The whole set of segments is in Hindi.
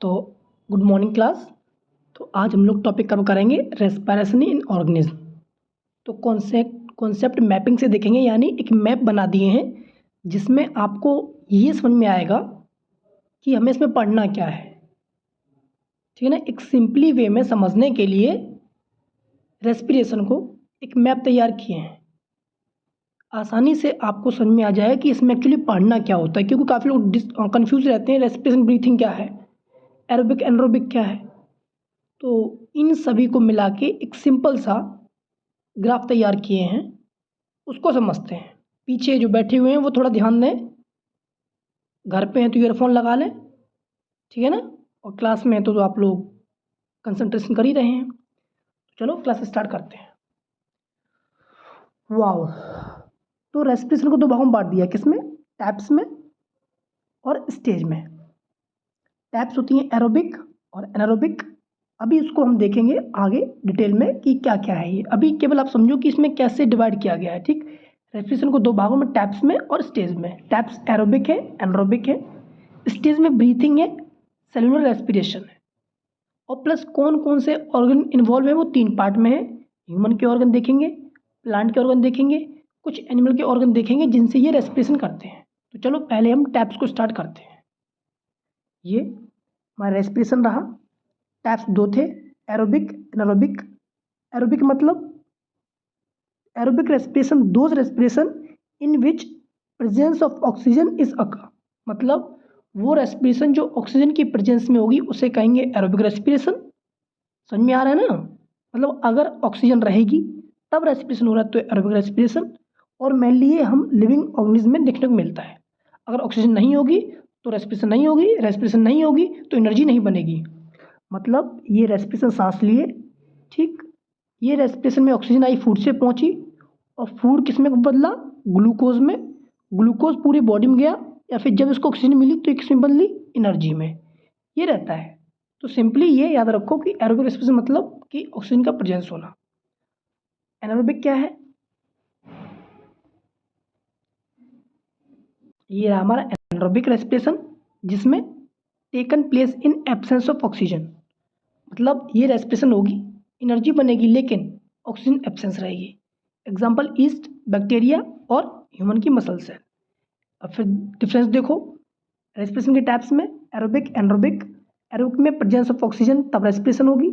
तो गुड मॉर्निंग क्लास। तो आज हम लोग टॉपिक कवर करेंगे रेस्पिरेशन इन ऑर्गेनिज्म। तो कॉन्सेप्ट मैपिंग से देखेंगे, यानी एक मैप बना दिए हैं जिसमें आपको ये समझ में आएगा कि हमें इसमें पढ़ना क्या है। ठीक है ना। एक सिंपली वे में समझने के लिए रेस्पिरेशन को एक मैप तैयार किए हैं, आसानी से आपको समझ में आ जाए कि इसमें एक्चुअली पढ़ना क्या होता है, क्योंकि काफ़ी लोग कंफ्यूज रहते हैं रेस्पिरेशन ब्रीथिंग क्या है, एरोबिक एनरोबिक क्या है। तो इन सभी को मिला के एक सिंपल सा ग्राफ तैयार किए हैं, उसको समझते हैं। पीछे जो बैठे हुए हैं वो थोड़ा ध्यान दें, घर पे हैं तो ईयरफोन लगा लें, ठीक है ना। और क्लास में हैं तो आप लोग कंसंट्रेशन कर ही रहे हैं। चलो क्लास स्टार्ट करते हैं। वाओ। तो रेस्पिरेशन को दो भागों में बांट दिया, किसमें, टैप्स में और स्टेज में। टैप्स होती हैं एरोबिक और एनारोबिक। अभी इसको हम देखेंगे आगे डिटेल में कि क्या क्या है ये। अभी केवल आप समझो कि इसमें कैसे डिवाइड किया गया है। ठीक, रेस्पिरेशन को दो भागों में, टैप्स में और स्टेज में। टैप्स एरोबिक है, एनारोबिक है। स्टेज में ब्रीथिंग है, सेलुलर रेस्पिरेशन है। और प्लस कौन कौन से ऑर्गन इन्वॉल्व है वो तीन पार्ट में है। ह्यूमन के ऑर्गन देखेंगे, प्लांट के ऑर्गन देखेंगे, कुछ एनिमल के ऑर्गन देखेंगे जिनसे ये रेस्पिरेशन करते हैं। तो चलो पहले हम टैप्स को स्टार्ट करते हैं। ये हमारा रेस्पिरेशन रहा। टैप्स दो थे, एरोबिक एनारोबिक। एरोबिक मतलब aerobic respiration those respiration in which presence of oxygen is occur. मतलब वो रेस्पिरेशन जो ऑक्सीजन की प्रेजेंस में होगी उसे कहेंगे एरोबिक रेस्पिरेशन। समझ में आ रहा है ना। मतलब अगर ऑक्सीजन रहेगी तब रेस्पिरेशन हो रहा है तो एरोबिक रेस्पिरेशन। और मेनली ये हम लिविंग ऑर्गेनिज्म में देखने को मिलता है। अगर ऑक्सीजन नहीं होगी तो रेस्पिरेशन नहीं होगी, रेस्पिरेशन नहीं होगी तो एनर्जी नहीं बनेगी। मतलब ये रेस्पिरेशन सांस लिए, ठीक, ये रेस्पिरेशन में ऑक्सीजन आई, फूड से पहुंची, और फूड किस में बदला, ग्लूकोज में। ग्लूकोज पूरी बॉडी में गया, या फिर जब इसको ऑक्सीजन मिली तो किस में बदली, एनर्जी में। ये रहता है। तो सिंपली ये याद रखो कि एरोबिक रेस्पिरेशन मतलब कि ऑक्सीजन का प्रेजेंस होना। एनारोबिक क्या है, ये रहा हमारा एनारोबिक रेस्पिरेशन, जिसमें taken place in absence of oxygen. मतलब ये रेस्पिरेशन होगी, एनर्जी बनेगी, लेकिन ऑक्सीजन एब्सेंस रहेगी। एग्जाम्पल ईस्ट, बैक्टीरिया और ह्यूमन की मसल सेल। अब फिर डिफरेंस देखो रेस्पिरेशन के टाइप्स में, एरोबिक एनारोबिक। एरोबिक में प्रेजेंस ऑफ ऑक्सीजन तब रेस्पिरेशन होगी,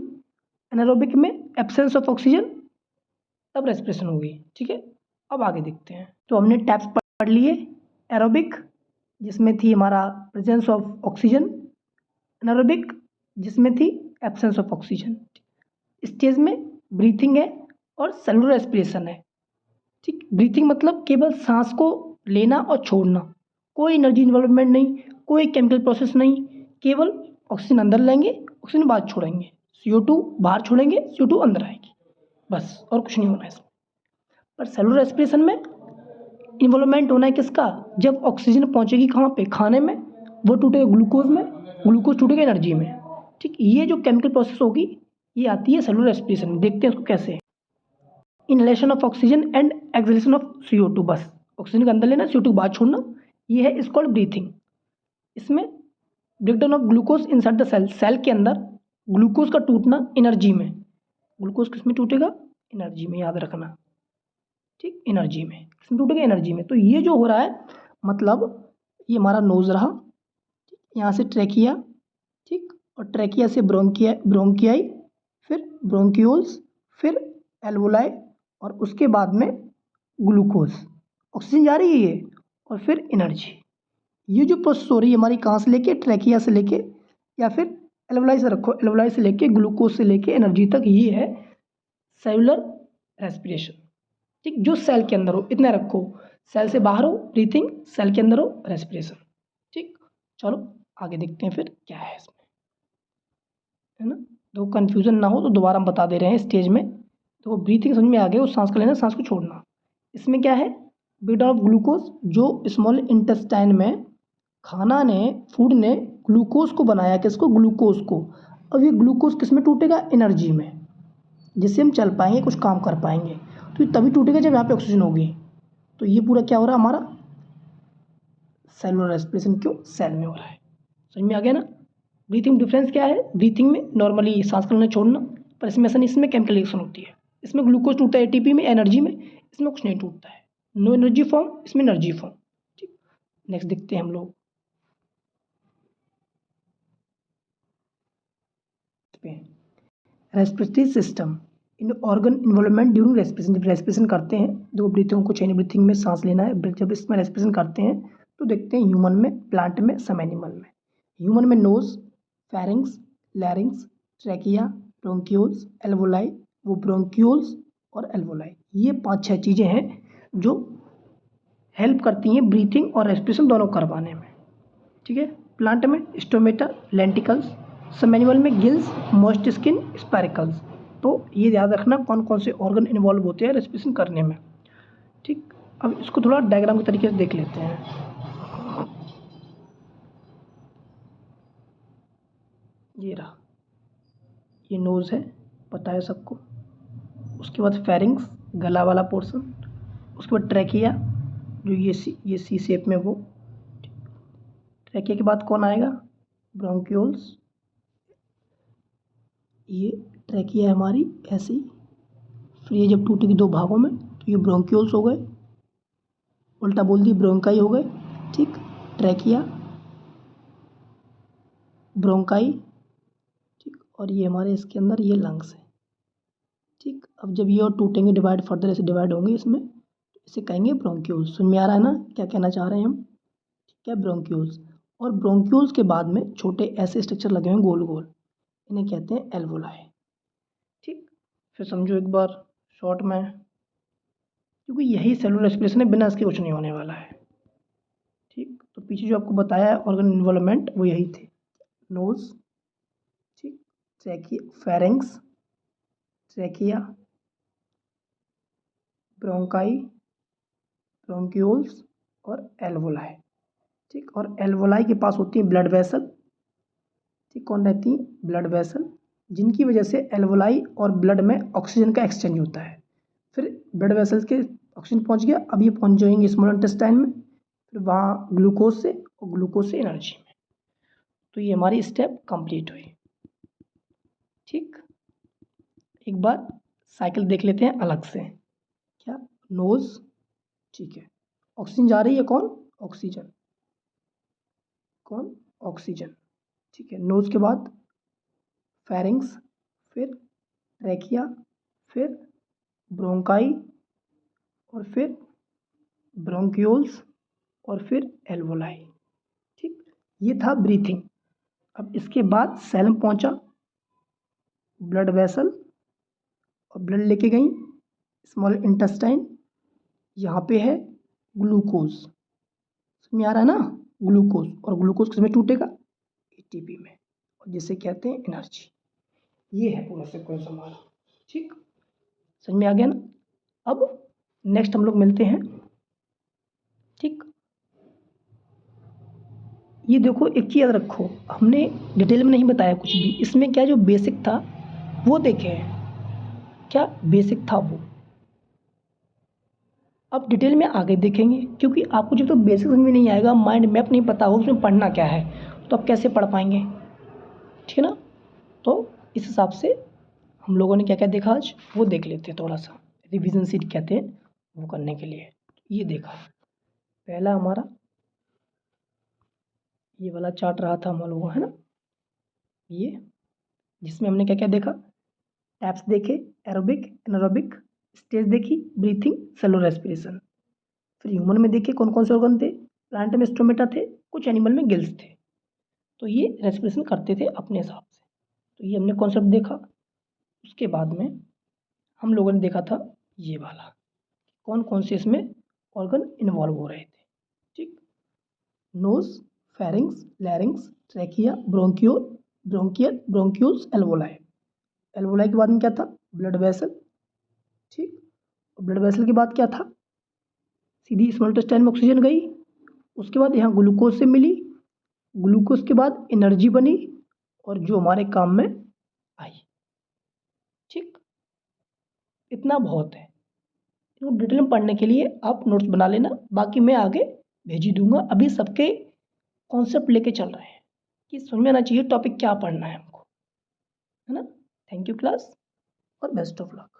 एनारोबिक में एब्सेंस ऑफ ऑक्सीजन तब रेस्पिरेशन होगी। ठीक है, अब आगे देखते हैं। तो हमने टैप्स पढ़ लिए। एरोबिक जिसमें थी हमारा प्रेजेंस ऑफ ऑक्सीजन, एनारोबिक जिसमें थी एब्सेंस ऑफ ऑक्सीजन। स्टेज में ब्रीथिंग है और सेलुलर रेस्पिरेशन है। ठीक, ब्रीथिंग मतलब केवल सांस को लेना और छोड़ना, कोई एनर्जी इन्वॉल्वमेंट नहीं, कोई केमिकल प्रोसेस नहीं, केवल ऑक्सीजन अंदर लेंगे, ऑक्सीजन बाहर छोड़ेंगे, CO2 बाहर छोड़ेंगे, CO2 अंदर आएगी, बस, और कुछ नहीं होना है इसमें। पर सेलुलर रेस्पिरेशन में इन्वॉल्वमेंट होना है किसका, जब ऑक्सीजन पहुंचेगी कहाँ पे, खाने में, वो टूटेगा ग्लूकोज में, ग्लूकोज टूटेगा एनर्जी में। ठीक, ये जो केमिकल प्रोसेस होगी ये आती है सेलुलर रेस्पिरेशन में। देखते हैं उसको कैसे। Inhalation of oxygen and exhalation of CO2, बस ऑक्सीजन का अंदर लेना, CO2 बाहर छोड़ना, ये है इस कॉल्ड ब्रीथिंग। इसमें breakdown of glucose inside the cell, cell के अंदर ग्लूकोज का टूटना एनर्जी में। ग्लूकोज किस में टूटेगा, एनर्जी में, याद रखना। ठीक, एनर्जी में, किसमें टूटेगा, एनर्जी में। तो ये जो हो रहा है, मतलब ये हमारा नोज रहा, यहाँ से ट्रैकिया, ठीक, और ट्रैकिया से ब्रोंकियाई, फिर ब्रोंक्यूल्स, फिर एल्वोलाई, और उसके बाद में ग्लूकोज, ऑक्सीजन जा रही है ये, और फिर एनर्जी। ये जो प्रोसेस हो रही है हमारी कहाँ से लेके, ट्रैकिया से लेके, या फिर एल्वोलाई से रखो, एल्वोलाई से लेके ग्लूकोज से लेके एनर्जी तक, ये है सेलुलर रेस्पिरेशन। ठीक, जो सेल के अंदर हो इतना रखो, सेल से बाहर हो ब्रीथिंग, सेल के अंदर हो रेस्पिरेशन। ठीक, चलो आगे देखते हैं फिर क्या है इसमें, है ना। तो कन्फ्यूजन ना हो तो दोबारा हम बता दे रहे हैं स्टेज में। तो ब्रीथिंग समझ में आ गया, उस सांस को लेना, सांस को छोड़ना। इसमें क्या है, ब्रेकडाउन ऑफ ग्लूकोज, जो स्मॉल इंटेस्टाइन में खाना ने, फूड ने ग्लूकोज को बनाया, किसको, ग्लूकोज को। अब ये ग्लूकोज किस में टूटेगा, एनर्जी में, जिससे हम चल पाएंगे, कुछ काम कर पाएंगे। तो ये तभी टूटेगा जब यहाँ पे ऑक्सीजन होगी। तो ये पूरा क्या हो रहा है हमारा सेलुलर रेस्पिरेशन, क्यों, सेल में हो रहा है। समझ में आ गया ना। ब्रीथिंग डिफरेंस क्या है? ब्रीथिंग में नॉर्मली सांस का लेना छोड़ना, पर इसमें ऐसा नहीं, इसमें केमिकल रिएक्शन होती है। इसमें ग्लूकोज टूटता है एटीपी में, एनर्जी में, इसमें कुछ नहीं टूटता है। नो एनर्जी फॉर्म, इसमें एनर्जी फॉर्म। ठीक, नेक्स्ट देखते हैं हम लोग respiratory system in organ involvement during respiration. जब रेस्पिरेशन करते हैं, जो ब्रीथिंग को चेन ब्रीथिंग में सांस लेना है, जब इसमें रेस्पिरेशन करते हैं तो देखते हैं ह्यूमन में, प्लांट में, सम एनिमल में। ह्यूमन में nose, pharynx, larynx, trachea, bronchioles, alveoli, वो ब्रोंक्यूल्स और एल्वोलाई, ये 5-6 चीज़ें हैं जो हेल्प करती हैं ब्रीथिंग और रेस्पिरेशन दोनों करवाने में। ठीक है, प्लांट में स्टोमेटा, लेंटिकल्स, सम एनिमल में गिल्स, मोस्ट स्किन, स्पाइरिकल्स। तो ये याद रखना कौन कौन से ऑर्गन इन्वॉल्व होते हैं रेस्पिरेशन करने में। ठीक, अब इसको थोड़ा डायग्राम के तरीके से देख लेते हैं। ये रहा, ये नोज़ है, पता है सबको। उसके बाद फेरिंग्स, गला वाला पोर्शन। उसके बाद ट्रैकिया, जो ये सी शेप में वो। ट्रैकिया के बाद कौन आएगा? ब्रोंक्यूल्स। ये ट्रैकिया है हमारी ऐसी, फिर ये जब टूटेगी 2 भागों में तो ये ब्रोंक्यूल्स हो गए, उल्टा बोल दी ब्रोंकाई हो गए। ठीक, ट्रैकिया, ब्रोंकाई। ठीक, और ये हमारे इसके अंदर ये लंग्स है। ठीक, अब जब ये और टूटेंगे, डिवाइड फर्दर ऐसे डिवाइड होंगे इसमें, इसे कहेंगे ब्रोंक्यूल्स। समझ में आ रहा है ना क्या कहना चाह रहे हैं हम? ठीक है, ब्रोंक्यूल्स। और ब्रोंक्यूल्स के बाद में छोटे ऐसे स्ट्रक्चर लगे हुए गोल गोल, इन्हें कहते हैं एल्वोलाई। ठीक, फिर समझो एक बार शॉर्ट में, क्योंकि यही सेलुलर रेस्पिरेशन है, बिना इसके कुछ नहीं होने वाला है। ठीक, तो पीछे जो आपको बताया है ऑर्गन इन्वॉल्वमेंट, वो यही थे। नोज, ठीक, trachea, pharynx, trachea, bronchi, bronchioles और एल्वोलाई। ठीक, और एल्वोलाई के पास होती है ब्लड वेसल। ठीक, कौन रहती है? ब्लड वेसल, जिनकी वजह से एल्वोलाई और ब्लड में ऑक्सीजन का एक्सचेंज होता है। फिर ब्लड वेसल्स के ऑक्सीजन पहुंच गया, अब ये पहुंच जाएंगे स्मॉल इंटेस्टाइन में, फिर वहाँ ग्लूकोज से, और ग्लूकोज से एनर्जी में। तो ये हमारी स्टेप कंप्लीट हुई। ठीक, एक बार साइकिल देख लेते हैं अलग से। क्या? नोज, ठीक है, ऑक्सीजन जा रही है, कौन? ऑक्सीजन, कौन? ऑक्सीजन। ठीक है, नोज के बाद फेरिंग्स, फिर ट्रैकिया, फिर ब्रोंकाई, और फिर ब्रोंक्यूल्स, और फिर एल्वोलाई। ठीक, ये था ब्रीथिंग। अब इसके बाद सेल में पहुंचा ब्लड वेसल, और ब्लड लेके गई स्मॉल इंटेस्टाइन, यहाँ पे है ग्लूकोज। समझ में आ रहा है ना? ग्लूकोज, और ग्लूकोज किसमें टूटेगा? एटीपी में, और जिसे कहते हैं एनर्जी। ये है पूरा सीक्वेंस हमारा। ठीक, समझ में आ गया ना? अब नेक्स्ट हम लोग मिलते हैं। ठीक, ये देखो, एक चीज़ याद रखो, हमने डिटेल में नहीं बताया कुछ भी, इसमें क्या जो बेसिक था वो देखें, क्या बेसिक था वो। अब डिटेल में आगे देखेंगे, क्योंकि आपको जब तक बेसिक समझ में नहीं आएगा, माइंड मैप नहीं पता हो उसमें पढ़ना क्या है, तो आप कैसे पढ़ पाएंगे? ठीक है ना? तो इस हिसाब से हम लोगों ने क्या क्या देखा आज, वो देख लेते हैं। थोड़ा सा रिवीजन सीट कहते हैं वो करने के लिए। ये देखा, पहला हमारा ये वाला चार्ट रहा था हम लोगों, है ना, ये, जिसमें हमने क्या क्या देखा? टैप्स देखे, एरोबिक, एनारोबिक, स्टेज देखी, ब्रीथिंग, सेलुलर रेस्पिरेशन। फिर ह्यूमन में देखे कौन कौन से ऑर्गन थे, प्लांट में स्टोमेटा थे, कुछ एनिमल में गिल्स थे। तो ये रेस्पिरेशन करते थे अपने हिसाब से। तो ये हमने कॉन्सेप्ट देखा। उसके बाद में हम लोगों ने देखा था ये वाला, कौन कौन से इसमें ऑर्गन इन्वॉल्व हो रहे थे। ठीक, nose, pharynx, larynx, trachea, bronchioles, alveoli. Alveoli के बाद में क्या था? Blood vessel. ठीक, ब्लड वेसल के बाद क्या था? सीधी स्मॉल इंटेस्टाइन में ऑक्सीजन गई, उसके बाद यहाँ ग्लूकोज से मिली, ग्लूकोज के बाद एनर्जी बनी, और जो हमारे काम में आई। ठीक, इतना बहुत है। इनको डिटेल में पढ़ने के लिए आप नोट्स बना लेना, बाकी मैं आगे भेज ही दूंगा। अभी सबके कॉन्सेप्ट लेके चल रहे हैं। कि समझ में आना चाहिए टॉपिक क्या पढ़ना है हमको, है ना। थैंक यू क्लास और बेस्ट ऑफ लक।